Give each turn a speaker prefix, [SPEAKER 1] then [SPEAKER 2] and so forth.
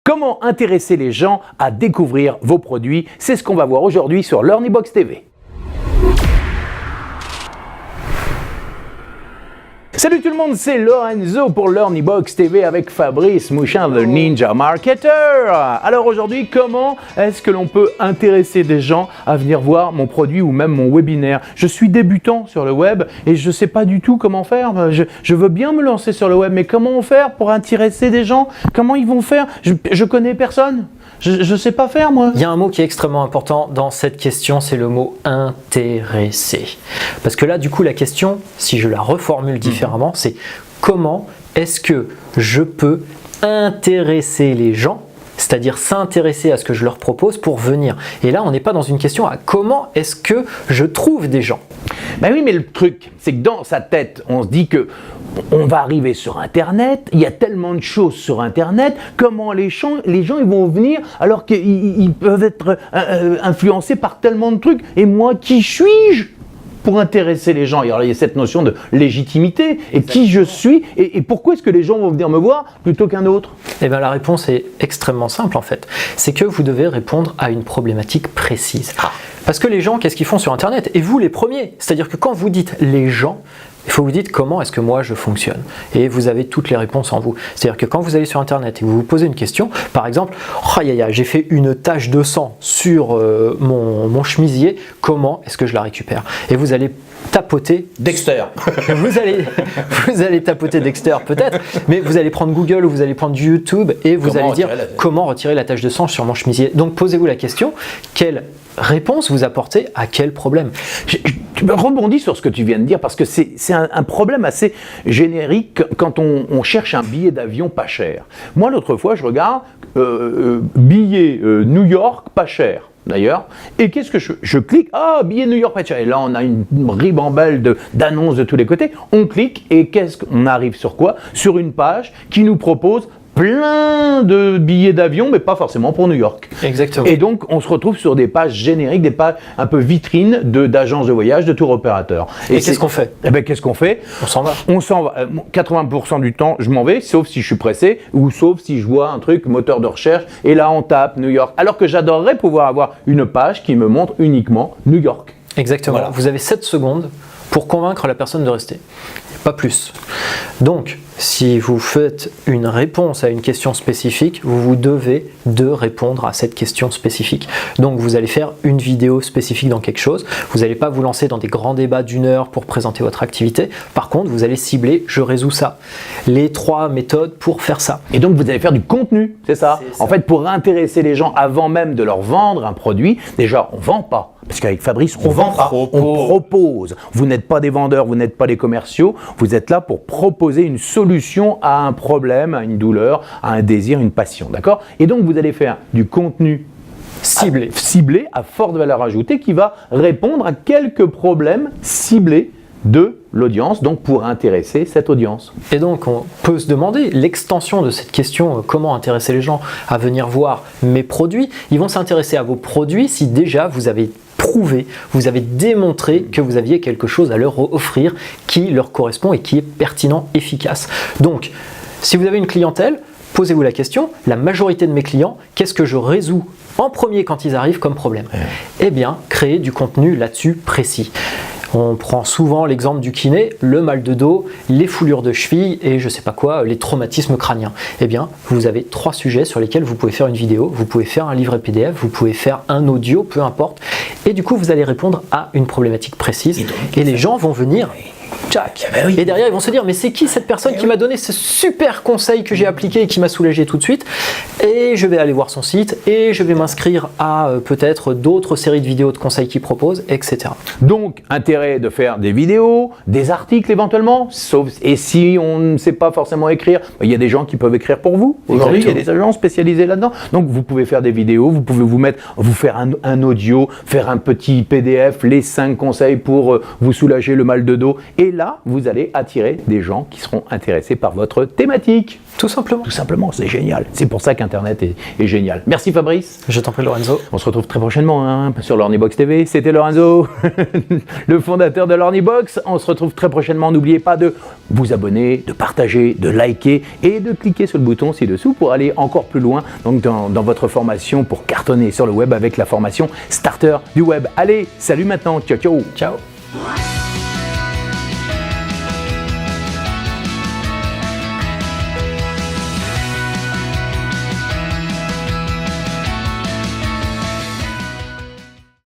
[SPEAKER 1] Comment intéresser les gens à découvrir vos produits? C'est ce qu'on va voir aujourd'hui sur LearnyBox TV. Salut tout le monde, c'est Lorenzo pour LearnyBox TV avec Fabrice Mouchin, le Ninja Marketer. Alors aujourd'hui, comment est-ce que l'on peut intéresser des gens à venir voir mon produit ou même mon webinaire? Je suis débutant sur le web et je ne sais pas du tout comment faire. Je veux bien me lancer sur le web, mais comment faire pour intéresser des gens? Comment ils vont faire? Je connais personne. Je sais pas faire, moi.
[SPEAKER 2] Il y a un mot qui est extrêmement important dans cette question, c'est le mot intéresser. Parce que là, du coup, la question, si je la reformule différemment, c'est comment est-ce que je peux intéresser les gens, c'est-à-dire s'intéresser à ce que je leur propose pour venir. Et là, on n'est pas dans une question à comment est-ce que je trouve des gens.
[SPEAKER 1] Ben oui, mais le truc, c'est que dans sa tête, on se dit que on va arriver sur Internet, il y a tellement de choses sur Internet, comment les gens ils vont venir alors qu'ils peuvent être influencés par tellement de trucs. Et moi, qui suis-je pour intéresser les gens? Alors, il y a cette notion de légitimité, et qui je suis, et pourquoi est-ce que les gens vont venir me voir plutôt qu'un autre?
[SPEAKER 2] Eh bien, la réponse est extrêmement simple en fait. C'est que vous devez répondre à une problématique précise. Parce que les gens, qu'est-ce qu'ils font sur Internet? Et vous les premiers. C'est-à-dire que quand vous dites les gens, il faut vous dire comment est-ce que moi je fonctionne. Et vous avez toutes les réponses en vous. C'est-à-dire que quand vous allez sur Internet et que vous vous posez une question, par exemple, j'ai fait une tache de sang sur mon chemisier, comment est-ce que je la récupère? Et vous allez tapoter
[SPEAKER 1] Dexter.
[SPEAKER 2] vous allez tapoter Dexter peut-être, mais vous allez prendre Google ou vous allez prendre YouTube et vous allez dire comment retirer la tache de sang sur mon chemisier. Donc posez-vous la question, quelle réponse vous apportez à quel problème?
[SPEAKER 1] Je me rebondis sur ce que tu viens de dire parce que c'est un problème assez générique quand on cherche un billet d'avion pas cher. Moi, l'autre fois, je regarde billet New York pas cher. D'ailleurs, et qu'est-ce que je clique? Ah, billet New York pas cher. Et là, on a une ribambelle d'annonces de tous les côtés. On clique et qu'est-ce qu'on arrive sur quoi? Sur une page qui nous propose plein de billets d'avion, mais pas forcément pour New York.
[SPEAKER 2] Exactement.
[SPEAKER 1] Et donc, on se retrouve sur des pages génériques, des pages un peu vitrines d'agences de voyage, de tour opérateurs.
[SPEAKER 2] Et qu'est-ce qu'on fait?
[SPEAKER 1] Eh bien, qu'est-ce qu'on fait?
[SPEAKER 2] On s'en va.
[SPEAKER 1] On s'en va. 80% du temps, je m'en vais, sauf si je suis pressé, ou sauf si je vois un truc, moteur de recherche, et là, on tape New York. Alors que j'adorerais pouvoir avoir une page qui me montre uniquement New York.
[SPEAKER 2] Exactement.
[SPEAKER 1] Voilà.
[SPEAKER 2] Vous avez 7 secondes pour convaincre la personne de rester. Pas plus. Donc, si vous faites une réponse à une question spécifique, vous devez répondre à cette question spécifique. Donc, vous allez faire une vidéo spécifique dans quelque chose. Vous n'allez pas vous lancer dans des grands débats d'1 heure pour présenter votre activité. Par contre, vous allez cibler « je résous ça ». Les 3 méthodes pour faire ça.
[SPEAKER 1] Et donc, vous allez faire du contenu, c'est ça? En fait, pour intéresser les gens avant même de leur vendre un produit, déjà, on ne vend pas. Parce qu'avec Fabrice, on vend pas, on propose. Vous n'êtes pas des vendeurs, vous n'êtes pas des commerciaux, vous êtes là pour proposer une solution à un problème, à une douleur, à un désir, une passion, d'accord? Et donc, vous allez faire du contenu ciblé à forte valeur ajoutée qui va répondre à quelques problèmes ciblés de l'audience, donc pour intéresser cette audience.
[SPEAKER 2] Et donc on peut se demander l'extension de cette question, comment intéresser les gens à venir voir mes produits. Ils vont s'intéresser à vos produits si déjà vous avez prouvé, vous avez démontré que vous aviez quelque chose à leur offrir qui leur correspond et qui est pertinent, efficace. Donc si vous avez une clientèle, posez-vous la question, la majorité de mes clients, qu'est-ce que je résous en premier quand ils arrivent comme problème? Eh bien, créer du contenu là-dessus précis. On prend souvent l'exemple du kiné, le mal de dos, les foulures de cheville et je sais pas quoi, les traumatismes crâniens. Eh bien, vous avez 3 sujets sur lesquels vous pouvez faire une vidéo, vous pouvez faire un livret PDF, vous pouvez faire un audio, peu importe. Et du coup, vous allez répondre à une problématique précise et les gens vont venir. Jack. Et derrière, ils vont se dire, mais c'est qui cette personne qui m'a donné ce super conseil que j'ai appliqué et qui m'a soulagé tout de suite? Et je vais aller voir son site et je vais m'inscrire à peut-être d'autres séries de vidéos de conseils qu'il propose, etc.
[SPEAKER 1] Donc, intérêt de faire des vidéos, des articles éventuellement, et si on ne sait pas forcément écrire, il y a des gens qui peuvent écrire pour vous. Aujourd'hui, il y a des agents spécialisés là-dedans. Donc, vous pouvez faire des vidéos, vous pouvez vous faire un audio, faire un petit PDF, les 5 conseils pour vous soulager le mal de dos. Et là, vous allez attirer des gens qui seront intéressés par votre thématique.
[SPEAKER 2] Tout simplement.
[SPEAKER 1] Tout simplement, c'est génial. C'est pour ça qu'Internet est génial. Merci Fabrice.
[SPEAKER 2] Je t'en prie Lorenzo.
[SPEAKER 1] On se retrouve très prochainement sur l'Ornibox TV. C'était Lorenzo, le fondateur de l'Ornibox. On se retrouve très prochainement. N'oubliez pas de vous abonner, de partager, de liker et de cliquer sur le bouton ci-dessous pour aller encore plus loin donc dans votre formation pour cartonner sur le web avec la formation Starter du web. Allez, salut maintenant. Ciao, ciao.
[SPEAKER 2] Ciao.